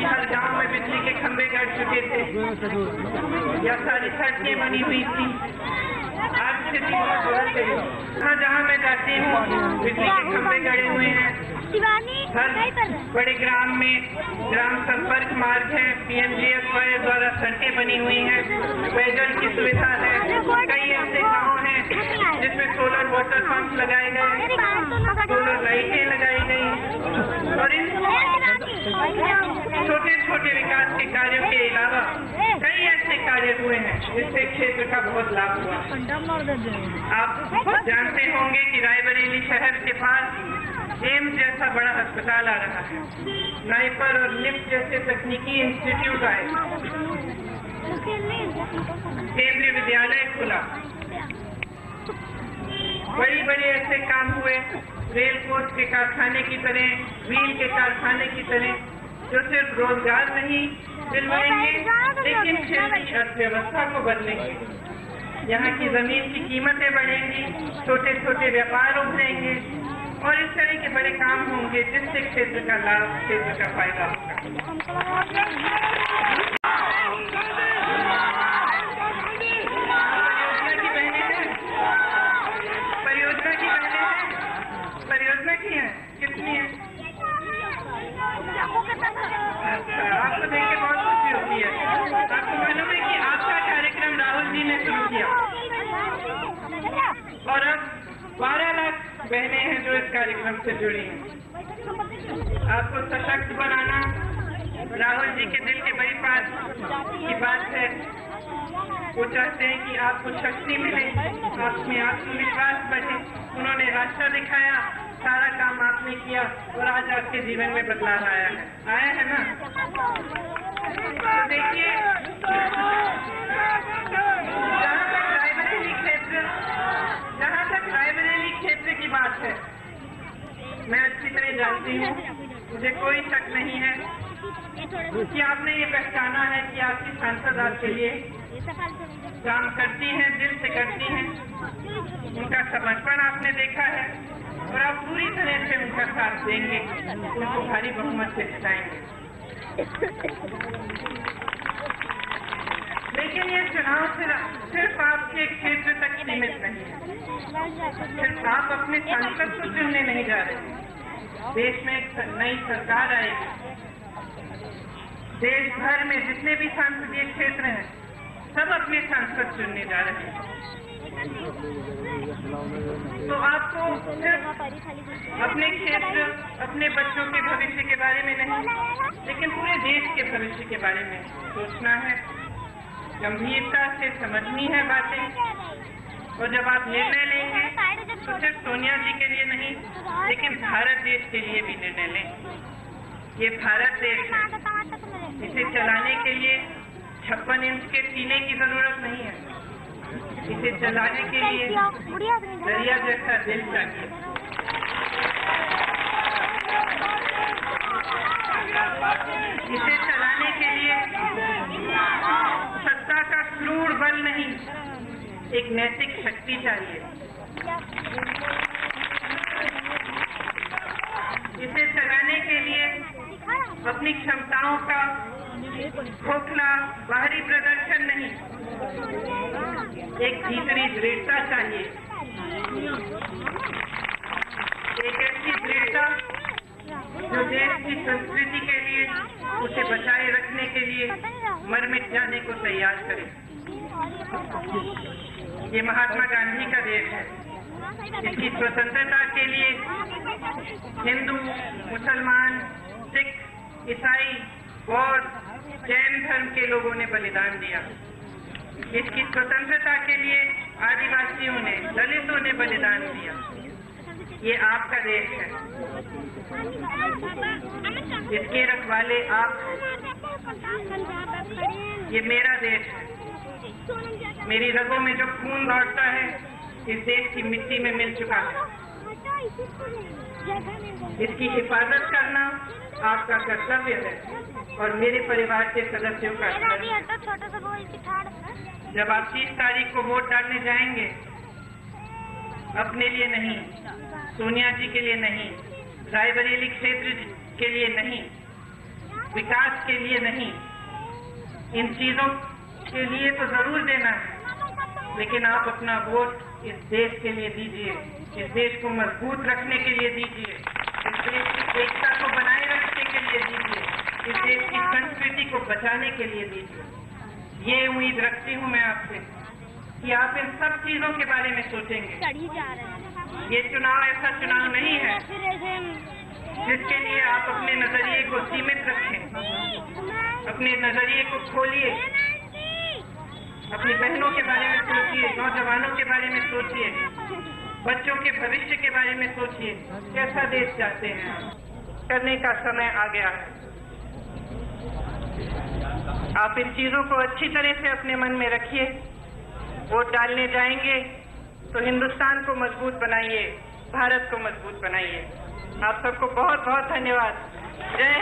हर गांव में बिजली के खंभे गड़ चुके थे या सारी सड़कें बनी हुई थी। आज स्थिति बहुत बदल गई। जहाँ मैं जाती हूँ बिजली के खंभे गड़े हुए हैं। हर बड़े ग्राम में ग्राम संपर्क मार्ग है, PMGFY द्वारा सड़कें बनी हुई हैं, पेयजल की सुविधा है। कई ऐसे गाँव हैं जिसमें सोलर वाटर पंप लगाए गए, सोलर लाइटें लगाई गई और इन छोटे छोटे विकास के कार्यों के अलावा कई ऐसे कार्य हुए हैं जिससे क्षेत्र का बहुत लाभ हुआ। आप जानते होंगे कि रायबरेली शहर के पास एम्स जैसा बड़ा अस्पताल आ रहा है, नाइपर और लिफ्ट जैसे तकनीकी इंस्टीट्यूट आए, केंद्रीय विद्यालय खुला, बड़ी बड़ी ऐसे काम हुए रेल कोच के कारखाने की तरह, व्हील के कारखाने की तरह, जो सिर्फ रोजगार नहीं दिलवाएंगे लेकिन क्षेत्र की अर्थव्यवस्था को बदलेंगे। यहाँ की जमीन की कीमतें बढ़ेंगी, छोटे छोटे व्यापार उभरेंगे और इस तरह के बड़े काम होंगे जिससे क्षेत्र का लाभ, क्षेत्र का फायदा होगा। परियोजना की बहनें हैं, परियोजना की है, कितनी है? आपको देख के बहुत खुशी होती है। आपको मालूम है कि आपका कार्यक्रम राहुल जी ने शुरू किया और अब 12 लाख बहनें हैं जो इस कार्यक्रम से जुड़ी हैं। आपको सशक्त बनाना राहुल जी के दिल के बड़ी बात है। वो चाहते हैं कि आपको शक्ति मिले, आप में आत्मविश्वास बढ़े। उन्होंने रास्ता दिखाया, सारा काम आपने किया और आज आपके जीवन में बदलाव आया है ना। तो देखिए, जहाँ तक रायबरेली क्षेत्र की बात है, मैं अच्छी तरह जानती हूँ, मुझे कोई शक नहीं है कि आपने ये पहचाना है कि आपकी सांसद आपके लिए काम करती हैं, दिल से करती हैं। उनका समर्पण आपने देखा है और आप पूरी तरह से उनका साथ देंगे, उनको भारी बहुमत से जिताएंगे। लेकिन ये चुनाव सिर्फ आपके क्षेत्र तक सीमित नहीं है। सिर्फ आप अपने सांसद को चुनने नहीं जा रहे। देश में एक नई सरकार आएगी। देश भर में जितने भी संसदीय क्षेत्र हैं, सब अपने सांसद चुनने जा रहे हैं। तो आपको सिर्फ अपने क्षेत्र, अपने बच्चों के भविष्य के बारे में नहीं, लेकिन पूरे देश के भविष्य के बारे में सोचना है, गंभीरता से समझनी है बातें। और जब आप निर्णय लेंगे तो सिर्फ सोनिया जी के लिए नहीं, लेकिन भारत देश के लिए भी निर्णय लें। ये भारत देश है, इसे चलाने के लिए 56 इंच के सीने की जरूरत नहीं है। इसे चलाने के लिए दरिया जैसा दिल चाहिए। इसे चलाने के लिए सत्ता का क्रूर बल नहीं, एक नैतिक शक्ति चाहिए। इसे चलाने के लिए अपनी क्षमताओं का खोखला बाहरी प्रदर्शन नहीं, एक भीतरी दृढ़ता चाहिए। एक ऐसी दृढ़ता जो देश की संस्कृति के लिए, उसे बचाए रखने के लिए मर मिट जाने को तैयार करे। ये महात्मा गांधी का देश है। इसकी स्वतंत्रता के लिए हिंदू, मुसलमान, सिख, ईसाई, बौद्ध, जैन धर्म के लोगों ने बलिदान दिया। इसकी स्वतंत्रता के लिए आदिवासियों ने, दलितों ने बलिदान दिया। ये आपका देश है, इसके रखवाले आप हैं। ये मेरा देश है। मेरी रगों में जो खून दौड़ता है, इस देश की मिट्टी में मिल चुका है। इसकी हिफाजत करना आपका कर्तव्य है और मेरे परिवार के सदस्यों का कर्तव्य। जब आप 30 तारीख को वोट डालने जाएंगे, अपने लिए नहीं, सोनिया जी के लिए नहीं, रायबरेली क्षेत्र के लिए नहीं, विकास के लिए नहीं। इन चीजों के लिए तो जरूर देना है, लेकिन आप अपना वोट इस देश के लिए दीजिए, इस देश को मजबूत रखने के लिए दीजिए, इस देश की एकता को बनाए रखने के लिए दीजिए, इस देश की संस्कृति को बचाने के लिए दीजिए। ये उम्मीद रखती हूँ मैं आपसे कि आप इन सब चीजों के बारे में सोचेंगे। ये चुनाव ऐसा चुनाव नहीं है जिसके लिए आप अपने नजरिए को सीमित रखें। अपने नजरिए को खोलिए, अपनी बहनों के बारे में सोचिए, नौजवानों के बारे में सोचिए, बच्चों के भविष्य के बारे में सोचिए। कैसा देश चाहते हैं? करने का समय आ गया है। आप इन चीजों को अच्छी तरह से अपने मन में रखिए। वोट डालने जाएंगे तो हिंदुस्तान को मजबूत बनाइए, भारत को मजबूत बनाइए। आप सबको बहुत बहुत धन्यवाद। जय